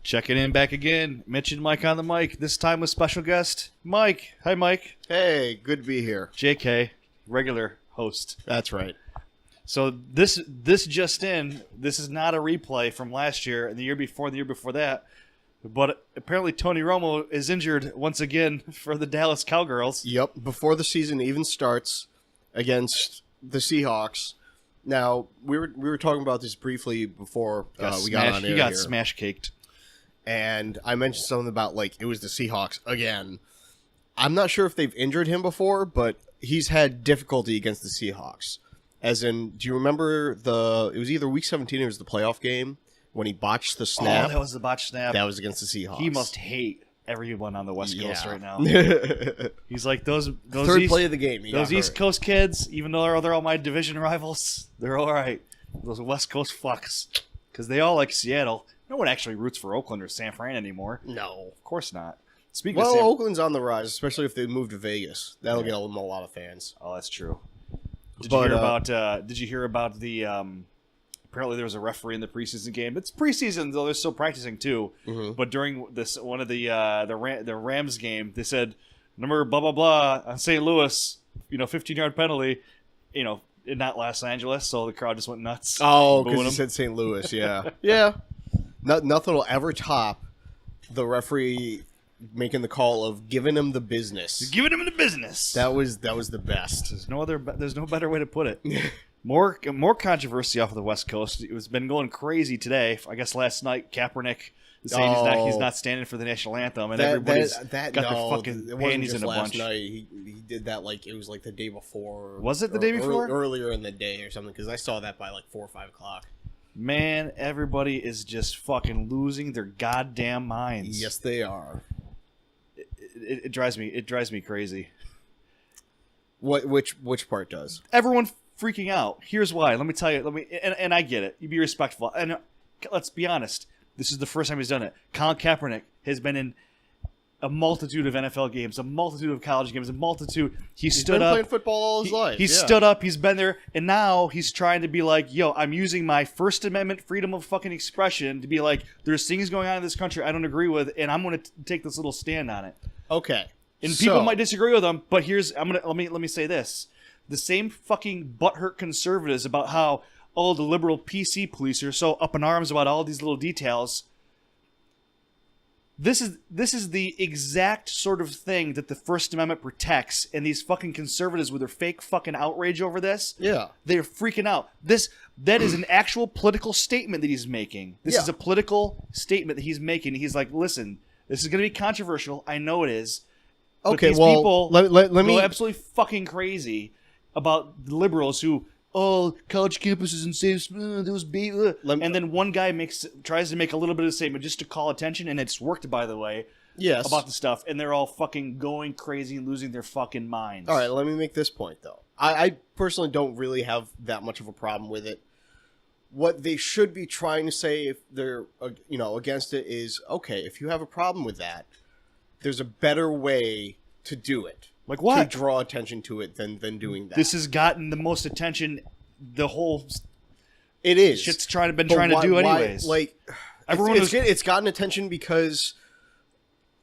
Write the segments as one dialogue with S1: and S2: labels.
S1: Checking in back again. Mitch and Mike on the mic. This time with special guest, Mike. Hi, Mike.
S2: Hey, good to be here.
S1: JK, regular host.
S2: That's right.
S1: So this just in, this is not a replay from last year and the year before that. But apparently Tony Romo is injured once again for the Dallas Cowgirls.
S2: Yep, before the season even starts against the Seahawks. Now, we were talking about this briefly before we got on air.
S1: He got
S2: here.
S1: smash caked.
S2: And I mentioned something about, like, it was the Seahawks again. I'm not sure if they've injured him before, but he's had difficulty against the Seahawks. As in, do you remember it was either Week 17 or it was the playoff game when he botched the snap?
S1: Oh, that was the botched snap.
S2: That was against the Seahawks.
S1: He must hate everyone on the West Coast right now.
S2: now.
S1: He's like, those
S2: Third play of the game.
S1: Those East Coast kids, even though they're all my division rivals, they're all right. Those West Coast fucks. Because they all like Seattle. No one actually roots for Oakland or San Fran anymore.
S2: No.
S1: Of course not.
S2: Well, Oakland's on the rise, especially if they move to Vegas. That'll get them a lot of fans.
S1: Oh, that's true. Did you hear about the apparently there was a referee in the preseason game. It's preseason, though they're still practicing too. Mm-hmm. But during one of the Rams game, they said, number blah blah blah on St. Louis, 15-yard penalty, not Los Angeles, so the crowd just went nuts.
S2: Oh, because he said St. Louis, yeah. Yeah. Nothing will ever top the referee making the call of giving him the business.
S1: Giving him the business.
S2: That was the best.
S1: There's no better way to put it. More controversy off of the West Coast. It's been going crazy today. I guess last night Kaepernick is saying he's not standing for the national anthem, and everybody's got their fucking panties in a bunch.
S2: Night. He did that like it was like the day before.
S1: Was it the day before?
S2: Earlier in the day or something? Because I saw that by like 4 or 5 o'clock.
S1: Man, everybody is just fucking losing their goddamn minds.
S2: Yes, they are.
S1: It drives me crazy.
S2: Which part does?
S1: Everyone freaking out. Here's why. Let me tell you. And I get it. You be respectful. And let's be honest. This is the first time he's done it. Colin Kaepernick has been in a multitude of NFL games, a multitude of college games, He's
S2: been playing football all his life.
S1: He's stood up. He's been there, and now he's trying to be like, "Yo, I'm using my First Amendment freedom of fucking expression to be like, there's things going on in this country I don't agree with, and I'm going to take this little stand on it."
S2: Okay.
S1: And people might disagree with him, but let me say this: the same fucking butthurt conservatives about how the liberal PC police are so up in arms about all these little details. This is the exact sort of thing that the First Amendment protects, and these fucking conservatives with their fake fucking outrage over this, they're freaking out. That is an actual political statement that he's making. This is a political statement that he's making. He's like, listen, this is going to be controversial. I know it is.
S2: Okay,
S1: but these people go absolutely fucking crazy about liberals who, college campus isn't safe. And then one guy tries to make a little bit of a statement just to call attention, and it's worked, by the way.
S2: Yes.
S1: About the stuff, and they're all fucking going crazy and losing their fucking minds.
S2: All right, let me make this point though. I personally don't really have that much of a problem with it. What they should be trying to say, if they're against it, is okay. If you have a problem with that, there's a better way to do it.
S1: Like what?
S2: To draw attention to it than doing that.
S1: This has gotten the most attention. The whole
S2: it is
S1: shit's trying to do anyways.
S2: Like it's gotten attention because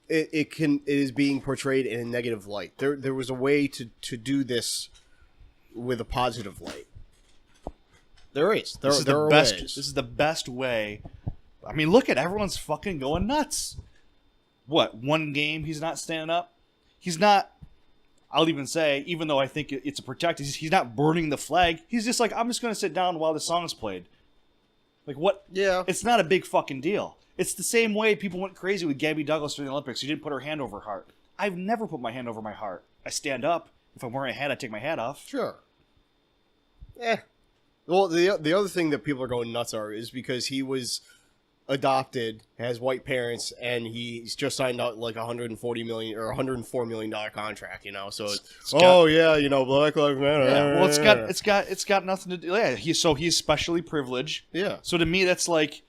S2: it is being portrayed in a negative light. There was a way to do this with a positive light. There is. There are ways.
S1: This is the best way. I mean, look at everyone's fucking going nuts. What, one game he's not standing up? He's not. I'll even say, even though I think it's a protect, he's not burning the flag. He's just like, I'm just going to sit down while the song's played. Like, what?
S2: Yeah.
S1: It's not a big fucking deal. It's the same way people went crazy with Gabby Douglas during the Olympics. She didn't put her hand over her heart. I've never put my hand over my heart. I stand up. If I'm wearing a hat, I take my hat off.
S2: Sure. Well, the other thing that people are going nuts is because he was adopted, has white parents, and he's just signed out like $140 million or $104 million contract. So Black Lives Matter.
S1: Yeah, well, it's got nothing to do. Yeah, he's specially privileged.
S2: Yeah.
S1: So to me, that's like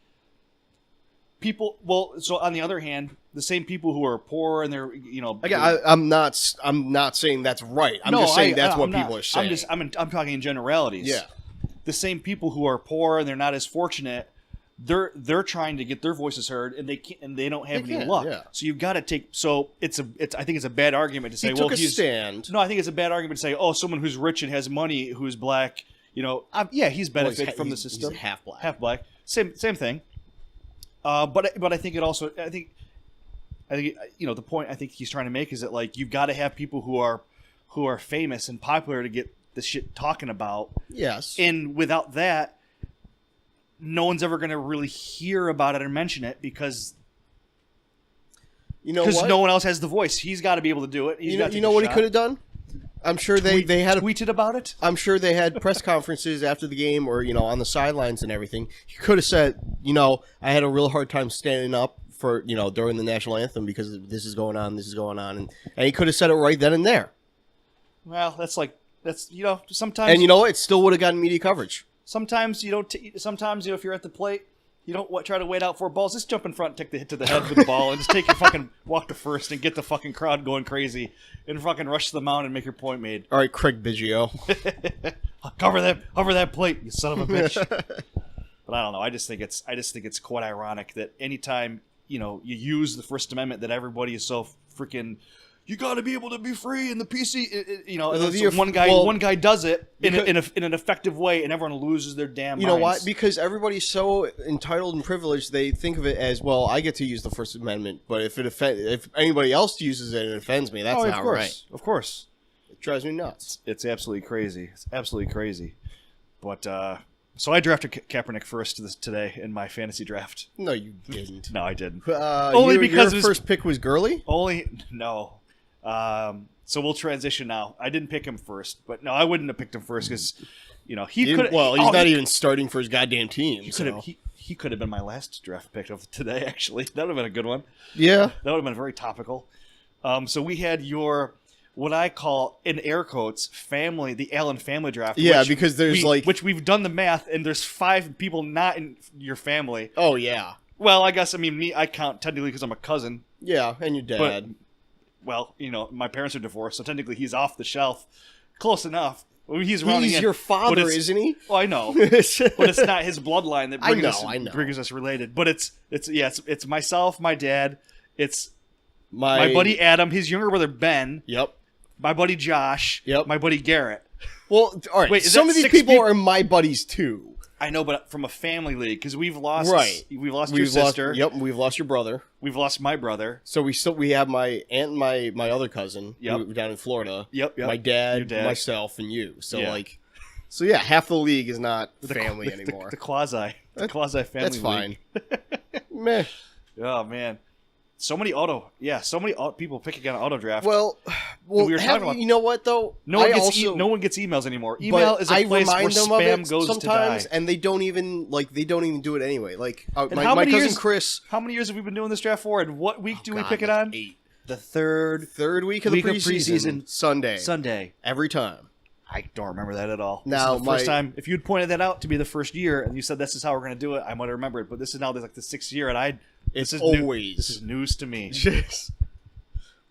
S1: people. Well, so on the other hand, the same people who are poor and they're
S2: Again, I'm not saying that's right. I'm just saying that's what people are saying.
S1: I'm talking in generalities.
S2: Yeah.
S1: The same people who are poor and they're not as fortunate, they're trying to get their voices heard, and they don't have any luck. Yeah. So you've got to take. So I think it's a bad argument to say.
S2: He's a stand.
S1: No, I think it's a bad argument to say. Oh, someone who's rich and has money who's black. He's benefited from the system.
S2: He's half black.
S1: Half black. Same thing. But I think it also. I think the point I think he's trying to make is that like you've got to have people who are famous and popular to get the shit talking about.
S2: Yes.
S1: And without that, no one's ever going to really hear about it or mention it because no one else has the voice. He's got to be able to do it.
S2: You know what he could have done? I'm sure they had
S1: tweeted about it.
S2: I'm sure they had press conferences after the game or on the sidelines and everything. He could have said, I had a real hard time standing up for during the national anthem because this is going on, and he could have said it right then and there.
S1: Well, that's sometimes,
S2: and it still would have gotten media coverage.
S1: Sometimes you don't. Sometimes if you're at the plate, you don't try to wait out 4 balls. Just jump in front, and take the hit to the head with the ball, and just take your fucking walk to first and get the fucking crowd going crazy, and fucking rush to the mound and make your point made.
S2: All right, Craig Biggio,
S1: cover that plate, you son of a bitch. But I don't know. I just think it's quite ironic that anytime you use the First Amendment, that everybody is so freaking. You got to be able to be free in the PC. One guy does it in an effective way, and everyone loses their damn minds.
S2: You know why? Because everybody's so entitled and privileged, they think of it as, well, I get to use the First Amendment, but if anybody else uses it and it offends me, that's not right.
S1: Of course.
S2: It drives me nuts.
S1: It's absolutely crazy. But so I drafted Kaepernick first today in my fantasy draft.
S2: No, you didn't.
S1: No, I didn't.
S2: Only because your first pick was Gurley?
S1: No. So we'll transition now. I didn't pick him first, but no, I wouldn't have picked him first because, he could.
S2: Well, he's not even starting for his goddamn team.
S1: He could have been my last draft pick of today. Actually, that would have been a good one.
S2: Yeah,
S1: that would have been very topical. So we had what I call in air quotes the Allen family draft.
S2: Yeah, because there's
S1: which we've done the math, and there's 5 people not in your family.
S2: Oh yeah.
S1: Well, I guess me I count technically because I'm a cousin.
S2: Yeah, and your dad.
S1: But, well, my parents are divorced, so technically he's off the shelf. Close enough. He's
S2: your father, isn't he?
S1: Well, I know, but it's not his bloodline that brings us related. But it's myself, my dad. It's my buddy Adam, his younger brother Ben.
S2: Yep.
S1: My buddy Josh.
S2: Yep.
S1: My buddy Garrett.
S2: Well, all right. Wait, some of these people are my buddies too.
S1: I know, but from a family league, because we've lost.
S2: Right.
S1: We've lost your sister.
S2: Yep. We've lost your brother.
S1: We've lost my brother.
S2: So we have my aunt and my other cousin.
S1: Yep.
S2: Down in Florida.
S1: Yep.
S2: My dad, myself, and you. So half the league is not family anymore.
S1: The quasi family.
S2: That's fine.
S1: Meh. Oh man. So many people picking on auto draft.
S2: Well,
S1: we were talking about,
S2: you know what though?
S1: No one gets emails anymore. Email is a place where spam goes
S2: sometimes, to die. And they don't even do it anyway. Like my cousin Chris.
S1: How many years have we been doing this draft for? And what week do we pick it on?
S2: 8.
S1: The third
S2: week of the preseason. Sunday. Every time.
S1: I don't remember that at all.
S2: Now,
S1: this is the first time. If you'd pointed that out to me the first year, and you said this is how we're going to do it, I might have remembered. But this is now like the 6th year, and this is news to me.
S2: Yes.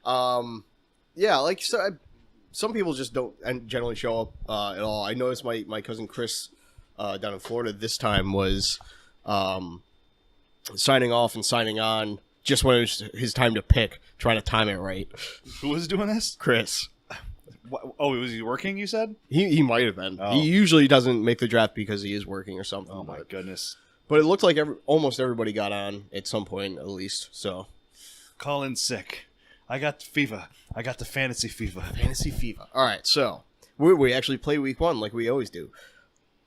S2: Yeah, like some people just don't generally show up at all. I noticed my cousin Chris down in Florida this time was signing off and signing on just when it was his time to pick, trying to time it right.
S1: Who was doing this?
S2: Chris.
S1: Oh, was he working, you said?
S2: He might have been. Oh. He usually doesn't make the draft because he is working or something.
S1: Oh, my goodness.
S2: But it looked like almost everybody got on at some point, at least. So,
S1: call in sick. I got the fever. I got the fantasy fever.
S2: Fantasy fever. All right, so we actually play week 1 like we always do.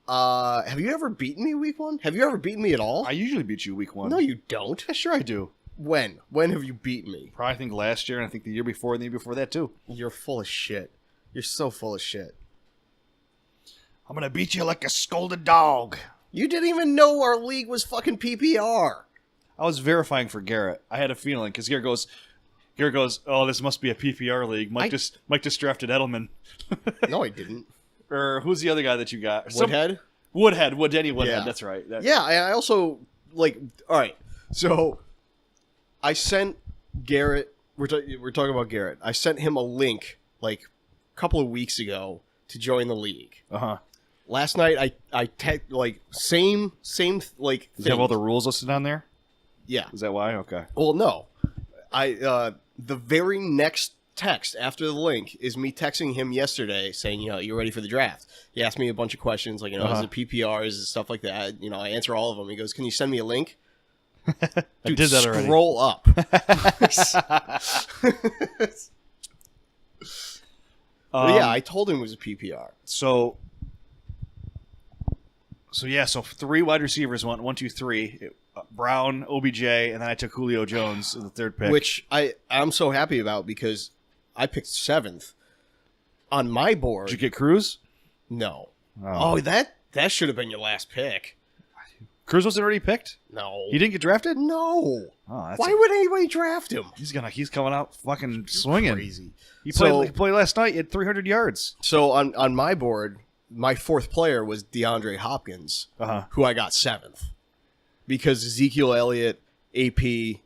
S2: Have you ever beaten me week 1? Have you ever beaten me at all?
S1: I usually beat you week 1.
S2: No, you don't.
S1: Yeah, sure I do.
S2: When? When have you beaten me?
S1: Probably I think last year, and I think the year before, and the year before that too.
S2: You're full of shit. You're so full of shit.
S1: I'm gonna beat you like a scolded dog.
S2: You didn't even know our league was fucking PPR.
S1: I was verifying for Garrett. I had a feeling because Garrett goes, oh, this must be a PPR league. Mike just drafted Edelman.
S2: No, I didn't.
S1: Or who's the other guy that you got?
S2: Woodhead.
S1: Danny Woodhead. Yeah. That's right.
S2: I also all right. So I sent Garrett. We're talking about Garrett. I sent him a link like a couple of weeks ago to join the league.
S1: Uh-huh.
S2: Last night I like same like.
S1: Does it have all the rules listed on there?
S2: Yeah.
S1: Is that why? Okay.
S2: Well, no. The very next text after the link is me texting him yesterday saying, you ready for the draft? He asked me a bunch of questions like, is it PPR, is it stuff like that? I answer all of them. He goes, can you send me a link? Dude,
S1: I did that already.
S2: Scroll up. Yeah, I told him it was a PPR.
S1: So 3 wide receivers went 1, 2, 3. Brown, OBJ, and then I took Julio Jones in the third pick.
S2: Which I'm so happy about because I picked 7th. On my board...
S1: Did you get Cruz?
S2: No. Oh, that should have been your last pick.
S1: Cruz wasn't already picked?
S2: No.
S1: He didn't get drafted?
S2: No.
S1: Oh,
S2: why would anybody draft him?
S1: He's coming out fucking swinging.
S2: Crazy.
S1: He played last night. He had 300 yards.
S2: So on my board, my 4th player was DeAndre Hopkins, who I got 7th. Because Ezekiel Elliott, AP,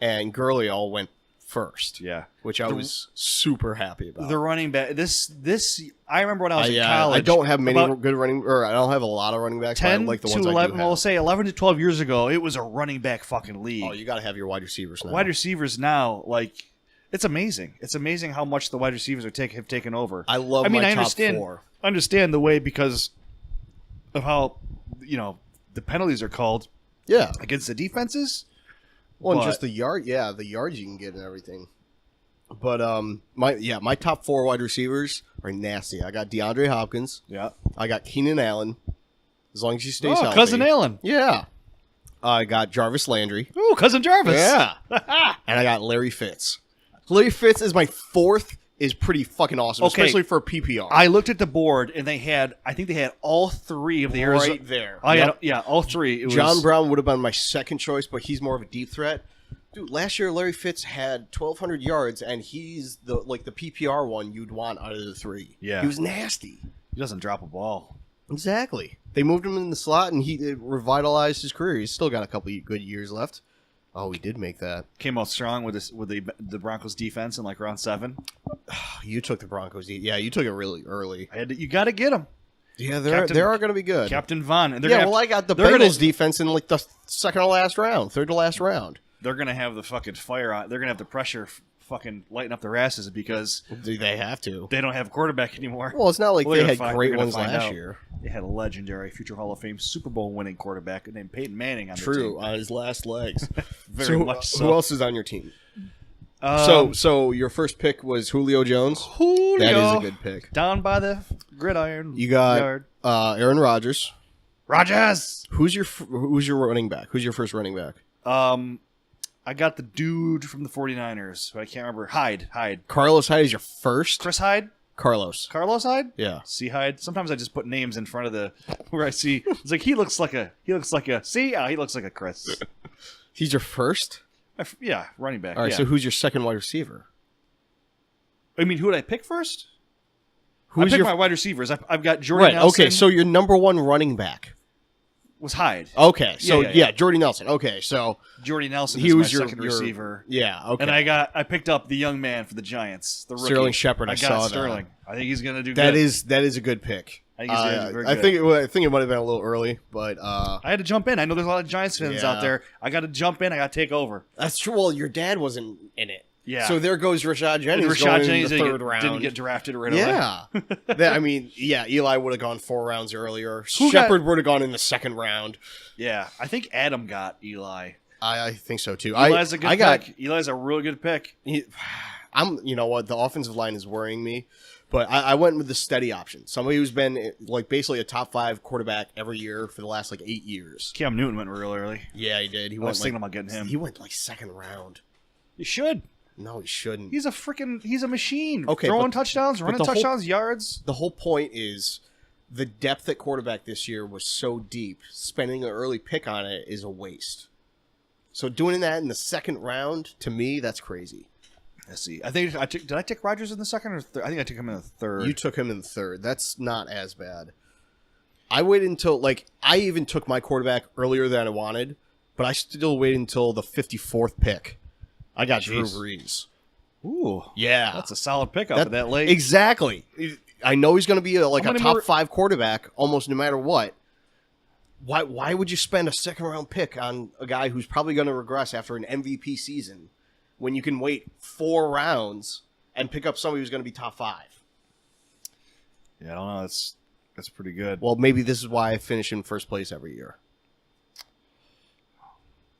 S2: and Gurley all went first.
S1: Yeah.
S2: Which I was super happy about.
S1: The running back. This I remember when I was in college.
S2: I don't have many good I don't have a lot of running backs.
S1: 10
S2: but I like the ones
S1: to 11,
S2: I do have.
S1: we'll say 11 to 12 years ago, it was a running back fucking league.
S2: Oh, you got to have your wide receivers now.
S1: Wide receivers now, like, it's amazing. It's amazing how much the wide receivers have taken over.
S2: I love my top 4.
S1: I understand the way because of how, the penalties are called.
S2: Yeah.
S1: Against the defenses.
S2: Well, and just the yards you can get and everything. But my top 4 wide receivers are nasty. I got DeAndre Hopkins.
S1: Yeah.
S2: I got Keenan Allen. As long as he stays healthy.
S1: Cousin Allen.
S2: Yeah. I got Jarvis Landry.
S1: Ooh, Cousin Jarvis.
S2: Yeah. And I got Larry Fitz. Larry Fitz is my 4th. Is pretty fucking awesome, especially for PPR.
S1: I looked at the board and I think they had all 3 of the Arizona.
S2: Right there.
S1: All 3.
S2: John Brown would have been my second choice, but he's more of a deep threat. Dude, last year Larry Fitz had 1,200 yards, and he's the PPR one you'd want out of the 3.
S1: Yeah.
S2: He was nasty.
S1: He doesn't drop a ball.
S2: Exactly. They moved him in the slot, and he revitalized his career. He's still got a couple of good years left. Oh, he did make that.
S1: Came out strong with the Broncos defense in like round 7.
S2: You took the Broncos. Yeah, you took it really early.
S1: You got to get them.
S2: Yeah, they are going to be good.
S1: Captain Von. And
S2: I got the Bengals defense in like the second to last round, third to last round.
S1: They're going to have the fucking fire on. They're going to have the pressure fucking lighten up their asses because
S2: they have to.
S1: They don't have a quarterback anymore.
S2: Well, it's not like they had great ones last year.
S1: They had a legendary future Hall of Fame Super Bowl winning quarterback named Peyton Manning on their team.
S2: True, on his last legs.
S1: Very much so.
S2: Who else is on your team? So your first pick was Julio Jones.
S1: Julio.
S2: That is a good pick.
S1: Down by the gridiron.
S2: You got Aaron Rodgers.
S1: Rodgers.
S2: Who's your running back? Who's your first running back?
S1: I got the dude from the 49ers, who I can't remember. Hyde.
S2: Carlos Hyde is your first?
S1: Chris Hyde?
S2: Carlos
S1: Hyde?
S2: Yeah.
S1: C Hyde. Sometimes I just put names in front of the where I see. It's like he looks like a C. He looks like a Chris.
S2: He's your first?
S1: Yeah, running back.
S2: All right.
S1: Yeah.
S2: So who's your second wide receiver?
S1: I mean, who did I pick first? I picked my wide receivers. I've got Jordy
S2: Right.
S1: Nelson.
S2: Okay. So your number 1 running back
S1: was Hyde.
S2: Okay. So Jordy Nelson. Okay. So
S1: Jordy Nelson
S2: he
S1: is
S2: was
S1: my
S2: your
S1: second receiver.
S2: Yeah. Okay.
S1: And I picked up the young man for the Giants, the rookie.
S2: Sterling Shepard. I saw
S1: Sterling. That. I think he's going to do
S2: that.
S1: good.
S2: That is a good pick.
S1: I think he's going to do very
S2: good. I think it might have been a little early, but
S1: I had to jump in. I know there's a lot of Giants fans out there. I got to jump in. I got to take over.
S2: That's true. Well, your dad wasn't in it.
S1: Yeah.
S2: So there goes Rashad Jennings. Rashad Jennings in the third round.
S1: Didn't get drafted right away.
S2: Yeah. Eli would have gone 4 rounds earlier. Shepard would have gone in the second round.
S1: Yeah. I think Adam got Eli.
S2: I think so too.
S1: Eli's a good pick. Eli's a real good pick.
S2: You know what? The offensive line is worrying me, but I went with the steady option. Somebody who's been like basically a top 5 quarterback every year for the last 8 years.
S1: Cam Newton went real early.
S2: Yeah, he did.
S1: I was thinking about getting him.
S2: He went second round.
S1: You should.
S2: No, he shouldn't.
S1: He's a machine.
S2: Okay,
S1: throwing touchdowns, running touchdowns, yards.
S2: The whole point is the depth at quarterback this year was so deep. Spending an early pick on it is a waste. So doing that in the second round, to me, that's crazy.
S1: Let's see. Did I take Rodgers in the second or third? I think I took him in the third.
S2: You took him in the third. That's not as bad. I waited until I even took my quarterback earlier than I wanted, but I still waited until the 54th pick. I got Drew Brees.
S1: Ooh.
S2: Yeah.
S1: That's a solid pickup at that late.
S2: Exactly. I know he's going to be a top 5 quarterback almost no matter what. Why would you spend a second-round pick on a guy who's probably going to regress after an MVP season when you can wait 4 rounds and pick up somebody who's going to be top 5?
S1: Yeah, I don't know. That's pretty good.
S2: Well, maybe this is why I finish in first place every year.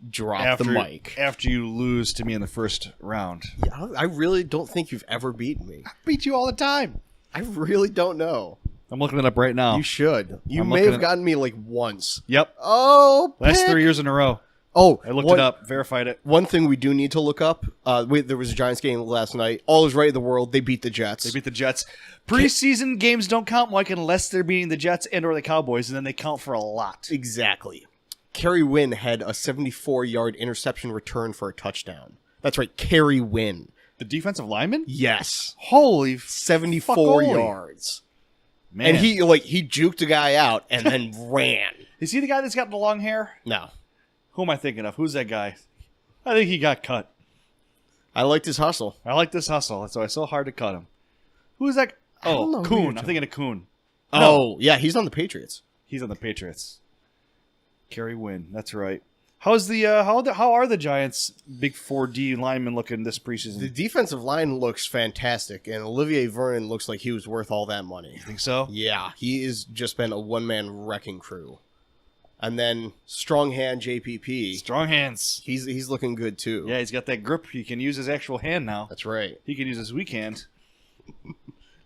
S2: Drop the mic.
S1: After you lose to me in the first round.
S2: Yeah, I really don't think you've ever beaten me.
S1: I beat you all the time.
S2: I really don't know.
S1: I'm looking it up right now.
S2: You should. You may have gotten me like once.
S1: Yep.
S2: Oh,
S1: last 3 years in a row.
S2: Oh,
S1: I looked it up, verified it.
S2: One thing we do need to look up, there was a Giants game last night. All is right in the world. They beat the Jets.
S1: Preseason games don't count, Mike, unless they're beating the Jets and or the Cowboys, and then they count for a lot.
S2: Exactly. Kerry Wynn had a 74-yard interception return for a touchdown. That's right, Kerry Wynn.
S1: The defensive lineman?
S2: Yes.
S1: Holy
S2: 74 yards. Man. And he juked a guy out and then ran.
S1: Is he the guy that's got the long hair?
S2: No.
S1: Who am I thinking of? Who's that guy? I think he got cut.
S2: I liked his hustle.
S1: That's why it's so hard to cut him. Who is that? Oh, Kuhn. I'm thinking of Kuhn.
S2: Oh, yeah, he's on the Patriots.
S1: He's on the Patriots. Kerry Wynn. That's right. How's the how are the Giants' big 4D linemen looking this preseason?
S2: The defensive line looks fantastic, and Olivier Vernon looks like he was worth all that money.
S1: You think so?
S2: Yeah, he has just been a one-man wrecking crew. And then strong hand JPP.
S1: Strong hands.
S2: He's looking good too.
S1: Yeah, he's got that grip. He can use his actual hand now.
S2: That's right.
S1: He can use his weak hand.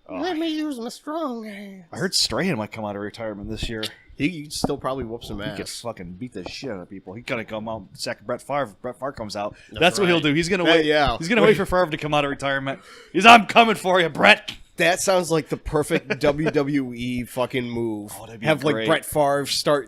S2: Let me use my strong hand.
S1: I heard Strahan might come out of retirement this year.
S2: He still probably whoop some ass.
S1: He could fucking beat the shit out of people. He gotta come out and sack Brett Favre. Brett Favre comes out. That's what he'll do. He's gonna wait.
S2: Yeah.
S1: He's gonna wait for Favre to come out of retirement. I'm coming for you, Brett.
S2: That sounds like the perfect WWE fucking move.
S1: Oh, that'd be
S2: Have
S1: great.
S2: Brett Favre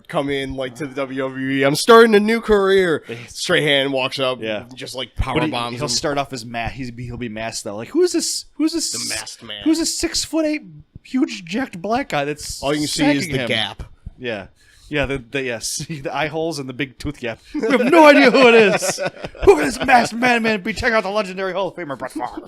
S2: come in to the WWE. I'm starting a new career. Strahan walks up, just power bombs.
S1: He'll start off as he'll be masked though. Like who's this? Who's this?
S2: The masked man.
S1: Who's this 6'8" huge jacked black guy? That's
S2: all you can see is the gap.
S1: Yeah. Yeah, the eye holes and the big tooth gap. We have no idea who it is. Who is this masked man? Be checking out the legendary Hall of Famer Brett Favre.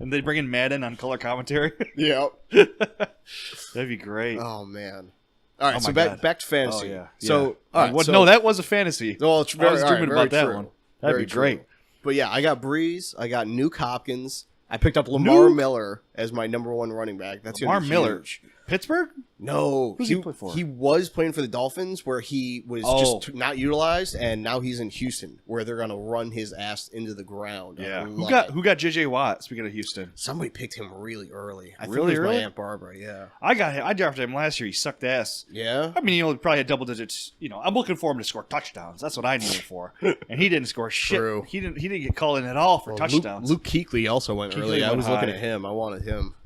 S1: And they bring in Madden on color commentary.
S2: Yeah.
S1: That'd be great.
S2: Oh, man. All right, so back to fantasy.
S1: Oh, yeah.
S2: So,
S1: all right, no, that was a fantasy.
S2: Well, it's very,
S1: I was dreaming about that
S2: true.
S1: one. That'd be great.
S2: But yeah, I got Breeze. I got Nuke Hopkins. I picked up Lamar Miller as my number 1 running back. That's Lamar Miller.
S1: Pittsburgh?
S2: No.
S1: Who's he play for?
S2: He was playing for the Dolphins, where he was just not utilized, and now he's in Houston, where they're going to run his ass into the ground.
S1: Yeah. Who got J.J. Watt, speaking of Houston?
S2: Somebody picked him really early. I think
S1: really
S2: it was
S1: early?
S2: my Aunt Barbara, yeah.
S1: I drafted him last year. He sucked ass.
S2: Yeah?
S1: I mean, probably had double digits. I'm looking for him to score touchdowns. That's what I need him for. And he didn't score shit.
S2: True.
S1: He didn't get called in at all for touchdowns.
S2: Luke Kuechly also went early. I was looking at him. I wanted him.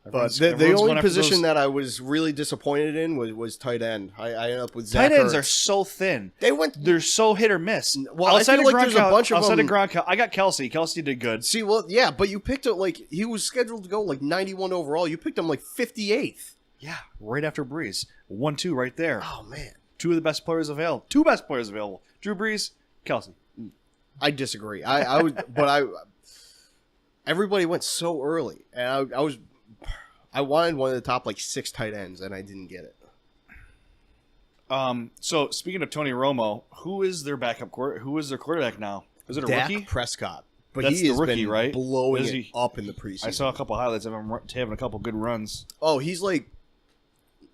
S2: But the only position that I was really disappointed in was tight end. I ended up with Zach
S1: Tight ends
S2: Ertz.
S1: are so thin.
S2: They're
S1: so hit or miss.
S2: Well, outside of there's a bunch of them.
S1: Gronk, I got Kelsey. Kelsey did good.
S2: See, well, yeah, but you picked it he was scheduled to go 91 overall. You picked him 58th.
S1: Yeah, right after Breeze. 1-2 right there.
S2: Oh man,
S1: two best players available. Drew Brees, Kelsey.
S2: I disagree. Everybody went so early, and I wanted one of the top 6 tight ends, and I didn't get it.
S1: So speaking of Tony Romo, who is their backup? Who is their quarterback now? Is it a
S2: Dak
S1: rookie?
S2: Prescott. But
S1: That's
S2: he has
S1: the rookie,
S2: been
S1: right?
S2: blowing it up in the preseason.
S1: I saw a couple highlights of him having a couple good runs.
S2: Oh, he's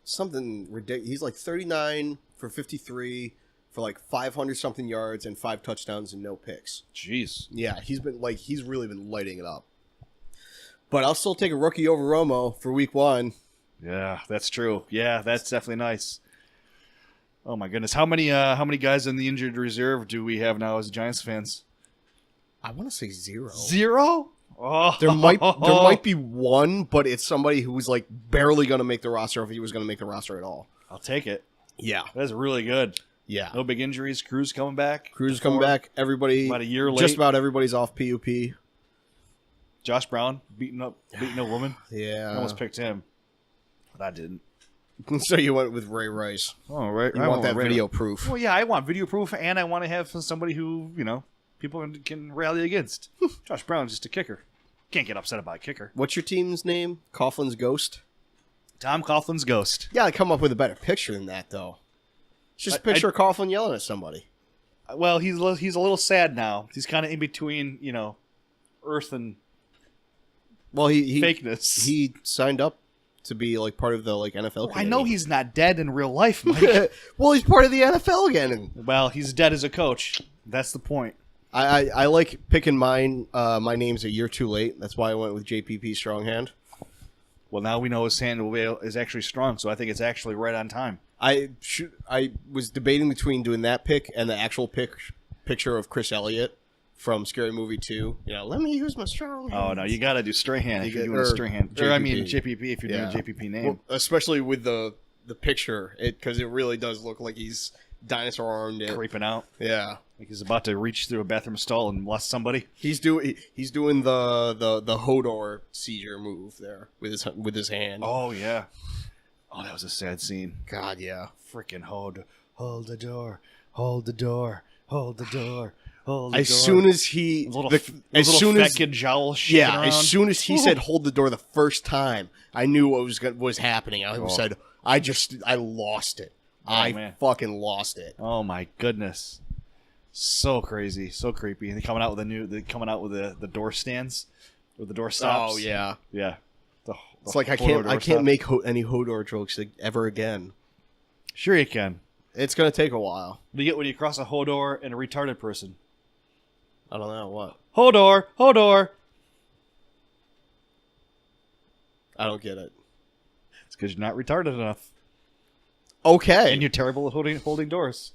S2: something ridiculous. He's 39 for 53 for 500 something yards and 5 touchdowns and no picks.
S1: Jeez.
S2: Yeah, he's really been lighting it up. But I'll still take a rookie over Romo for week 1.
S1: Yeah, that's true. Yeah, that's definitely nice. Oh my goodness, how many guys in the injured reserve do we have now as Giants fans?
S2: I want to say 0.
S1: 0? Oh.
S2: There might be one, but it's somebody who was barely going to make the roster if he was going to make the roster at all.
S1: I'll take it.
S2: Yeah,
S1: that's really good.
S2: Yeah,
S1: no big injuries. Cruz coming back.
S2: Everybody
S1: about a year late.
S2: Just about everybody's off PUP.
S1: Josh Brown beating a woman.
S2: Yeah,
S1: I almost picked him, but I didn't.
S2: So you went with Ray Rice.
S1: Oh, right.
S2: You want that video proof.
S1: Well, yeah, I want video proof, and I want to have somebody who people can rally against. Josh Brown's just a kicker. Can't get upset about a kicker.
S2: What's your team's name? Coughlin's Ghost?
S1: Tom Coughlin's Ghost.
S2: Yeah, I come up with a better picture than that, though. It's just a picture of Coughlin yelling at somebody.
S1: Well, he's a little sad now. He's kind of in between, Earth and fakeness.
S2: He signed up to be like part of the NFL committee.
S1: I know he's not dead in real life, Mike.
S2: Well, he's part of the NFL again.
S1: Well, he's dead as a coach. That's the point.
S2: I like picking my names a year too late. That's why I went with JPP Stronghand.
S1: Well, now we know his hand is actually strong, so I think it's actually right on time.
S2: I was debating between doing that pick and the actual picture of Chris Elliott from Scary Movie 2. Let me use my strong hand.
S1: Oh, no, you got to do Strahan if you're doing a Strahan. Or, I mean, JPP if you're doing a JPP name.
S2: Well, especially with the picture, because it really does look like he's dinosaur-armed.
S1: Creeping out.
S2: Yeah.
S1: Like he's about to reach through a bathroom stall and molest somebody.
S2: He's doing the Hodor seizure move there with his hand.
S1: Oh, yeah. Oh, that was a sad scene.
S2: God, yeah.
S1: Freaking Hodor. Hold the door. Hold the door. Hold the door. Hold the door.
S2: As soon as he...
S1: As soon as
S2: he said hold the door the first time, I knew what was happening. I said, I lost it. I fucking lost it.
S1: Oh, my goodness. So crazy. So creepy. And they're coming out with the door stands. With the door stops.
S2: Oh, yeah.
S1: Yeah.
S2: It's like I can't make any Hodor jokes ever again.
S1: Sure you can.
S2: It's gonna take a while.
S1: What do you get when you cross a Hodor and a retarded person?
S2: I don't know what.
S1: Hodor, Hodor.
S2: I don't get it.
S1: It's because you're not retarded enough.
S2: Okay.
S1: And you're terrible at holding doors.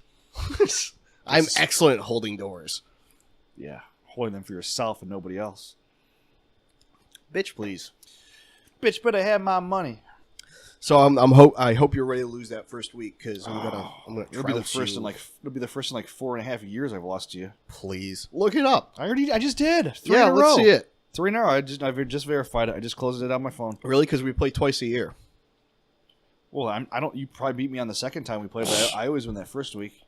S2: I'm excellent at holding doors.
S1: Yeah, holding them for yourself and nobody else.
S2: Bitch, please.
S1: Bitch, better have my money.
S2: So I hope you're ready to lose that first week because I'm gonna.
S1: It'll be the first in like 4.5 years I've lost to you.
S2: Please look it up.
S1: I just did. 3
S2: in a row.
S1: Let's
S2: see it.
S1: 3 in a row. I've just verified it. I just closed it on my phone.
S2: Really? Because we play twice a year.
S1: Well, I don't. You probably beat me on the second time we played, but I always win that first week.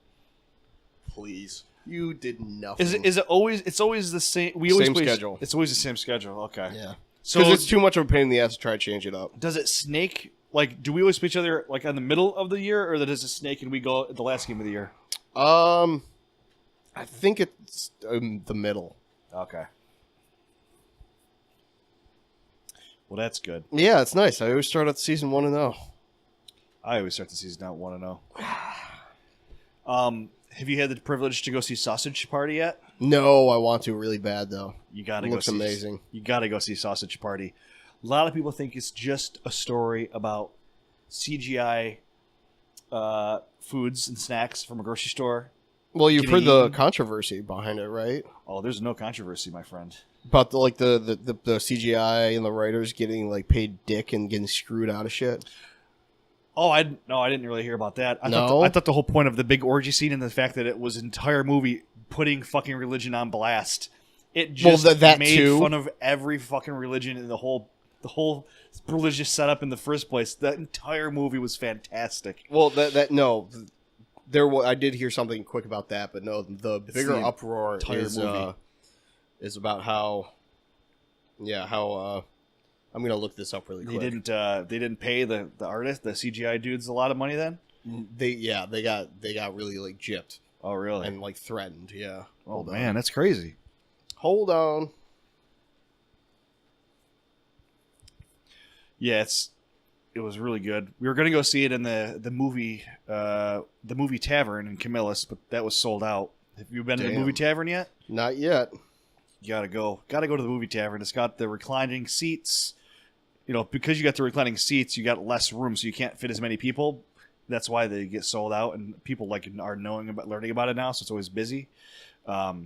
S2: Please, you did nothing.
S1: Is it always? It's always the same.
S2: Same schedule.
S1: It's always the same schedule. Okay.
S2: Yeah.
S1: So
S2: because it's too much of a pain in the ass to try to change it up.
S1: Does it snake? Like, do we always play each other like on the middle of the year, or does it snake and we go at the last game of the year?
S2: I think it's the middle.
S1: Okay. Well, that's good.
S2: Yeah, it's nice. I always start out the season 1-0.
S1: I always start the season out 1-0. Have you had the privilege to go see Sausage Party yet?
S2: No, I want to really bad though.
S1: You gotta
S2: go. Looks amazing.
S1: You gotta go see Sausage Party. A lot of people think it's just a story about CGI foods and snacks from a grocery store.
S2: Well, you've heard the controversy behind it, right?
S1: Oh, there's no controversy, my friend.
S2: About the CGI and the writers getting like paid dick and getting screwed out of shit.
S1: Oh, I didn't really hear about that. I thought the whole point of the big orgy scene and the fact that it was an entire movie putting fucking religion on blast. It just made fun of every fucking religion in the whole religious setup in the first place. That entire movie was fantastic.
S2: Well, I did hear something quick about that, but no, the bigger uproar is about how I'm gonna look this up really quick.
S1: They didn't pay the artist, the CGI dudes, a lot of money then.
S2: They got really like gypped.
S1: Oh really?
S2: And like threatened. Yeah.
S1: Oh man, that's crazy.
S2: Hold on.
S1: Yeah, it was really good. We were gonna go see it in the movie tavern in Camillus, but that was sold out. Have you been to the movie tavern yet?
S2: Not yet.
S1: You gotta go. Gotta go to the movie tavern. It's got the reclining seats. Because you got the reclining seats, you got less room, so you can't fit as many people. That's why they get sold out, and people are learning about it now, so it's always busy. But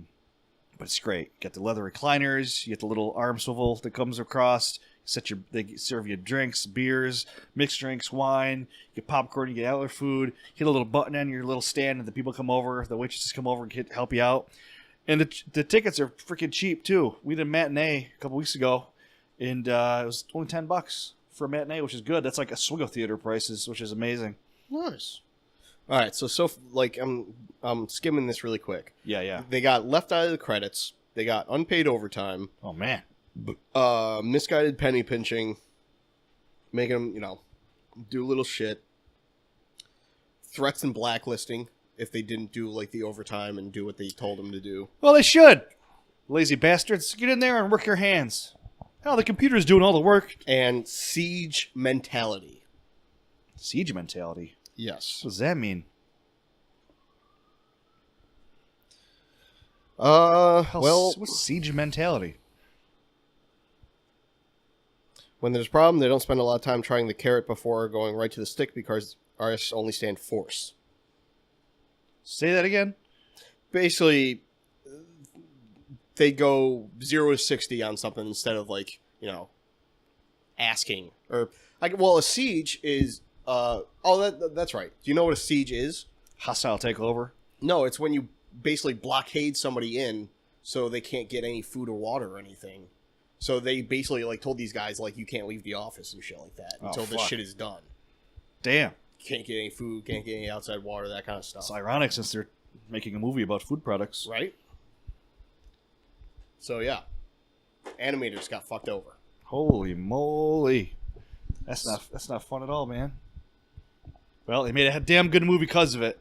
S1: it's great. You got the leather recliners. You get the little arm swivel that comes across. They serve you drinks, beers, mixed drinks, wine. You get popcorn. You get other food. You hit a little button on your little stand, and the people come over. The waitresses come over and help you out. And the tickets are freaking cheap too. We did a matinee a couple weeks ago, and it was only $10 for a matinee, which is good. That's like a Oswego theater prices, which is amazing.
S2: Nice. All right, so like I'm skimming this really quick.
S1: Yeah.
S2: They got left out of the credits. They got unpaid overtime.
S1: Oh man.
S2: Misguided penny pinching, making them, do little shit. Threats and blacklisting if they didn't do like the overtime and do what they told them to do.
S1: Well, they should. Lazy bastards. Get in there and work your hands. Hell, the computer's doing all the work.
S2: And siege mentality.
S1: Siege mentality?
S2: Yes.
S1: What does that mean? What's siege mentality?
S2: When there's a problem, they don't spend a lot of time trying the carrot before going right to the stick because artists only stand force.
S1: Say that again?
S2: Basically, they go 0 to 60 on something instead of asking. Or a siege is that's right. Do you know what a siege is?
S1: Hostile takeover?
S2: No, it's when you basically blockade somebody in so they can't get any food or water or anything. So they basically told these guys you can't leave the office and shit like that until this shit is done.
S1: Damn.
S2: Can't get any food, can't get any outside water, that kind of stuff.
S1: It's ironic since they're making a movie about food products.
S2: Right? So yeah. Animators got fucked over.
S1: Holy moly. That's not fun at all, man. Well, they made a damn good movie because of it.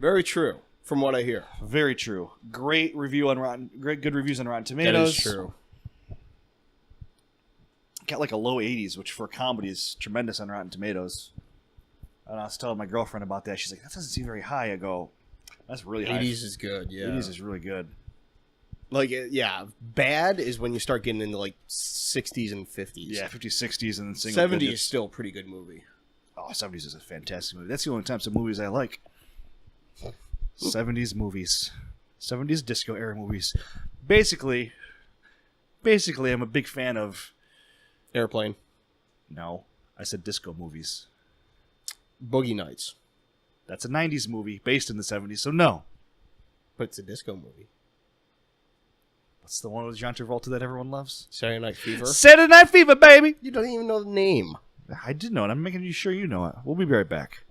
S2: Very true, from what I hear.
S1: Very true. Good reviews on Rotten Tomatoes.
S2: That is true.
S1: Got a low 80s, which for a comedy is tremendous on Rotten Tomatoes. And I was telling my girlfriend about that. She's like, that doesn't seem very high. I go, that's really high.
S2: 80s is good, yeah.
S1: 80s is really good.
S2: Bad is when you start getting into 60s and 50s.
S1: Yeah, 50s, 60s, and then single
S2: 70s
S1: digits.
S2: is still a pretty good movie.
S1: Oh, 70s is a fantastic movie. That's the only types of movies I like. 70s movies. 70s disco era movies. Basically, I'm a big fan of...
S2: Airplane.
S1: No, I said disco movies.
S2: Boogie Nights.
S1: That's a 90s movie based in the 70s, so no.
S2: But it's a disco movie.
S1: What's the one with John Travolta that everyone loves?
S2: Saturday Night Fever.
S1: Saturday Night Fever, baby!
S2: You don't even know the name.
S1: I did know it. I'm making sure you know it. We'll be right back.